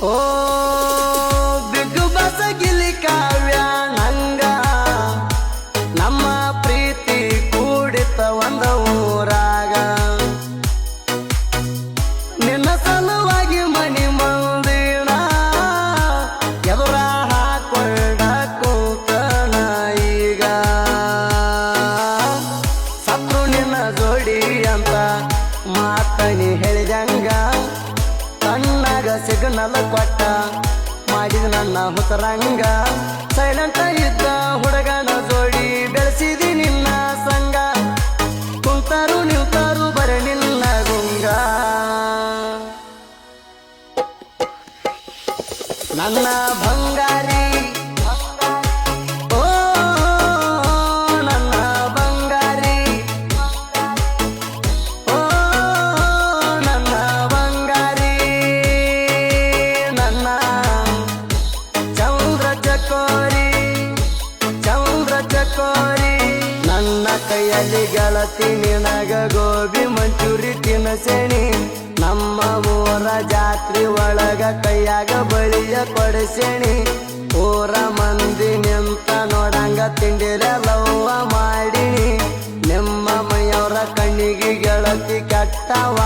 ಓ big ಬಸಗಿಲಿ ಕಾವ್ಯ ನಂಗ ನಮ್ಮ ಪ್ರೀತಿ ಕೂಡಿತ ಒಂದ ಊರಾಗ ನಿನ್ನ ಸಲುವಾಗಿ ಮನಿ ಮಂದಿನ ಎದುರ ಹಾಕೊಂಡ ಕೂತನ ಈಗ ಸತ್ರು ನಿನ್ನ ಜೋಡಿ ಅಂತ ಮಾತನಿ ಹೇಳಿದಂಗ ಕಣ್ಣಾಗ ಸಿಗ್ನಲ್ ಕೊಟ್ಟ ಮಾಡಿದ ನನ್ನ ಹುತರಂಗ ಸೈಲೆಂಟ್ ಇದ್ದ ಹುಡುಗನ ಜೋಡಿ ಬೆಳೆಸಿದಿ ನಿನ್ನ ಸಂಗ ಕುಂತಾರು ನಿಲ್ತಾರು ಬರೆ ನಿನ್ನ ಗುಂಗ ನನ್ನ ಬಂಗಾರಿ ಓ ನನ್ನ ಬಂಗಾರಿ ಓ ನನ್ನ ಬಂಗಾರಿ ನನ್ನ ಚಂದ್ರ ಚಕೋರಿ ನನ್ನ ಕೈಯಲ್ಲಿ ಗೆಳತಿ ನಿನಗ ಗೋಬಿ ಮಂಚೂರಿ ತಿನಸೇನಿ ನಮ್ಮ ಊರ ಜಾತ್ರೆ ಒಳಗ ಕೈಯಾಗ ಬಳಿಯ ಕೊಡಸೇನಿ ಊರ ಮಂದಿ ನಿಂತ ನೋಡಂಗ ತಿಂಡಿರೆಲ್ಲವ್ವ ಮಾಡಿನಿ ನಿಮ್ಮ ಮೈಯವರ ಕಣ್ಣಿಗೆ ಗೆಳತಿ ಕೆಟ್ಟವ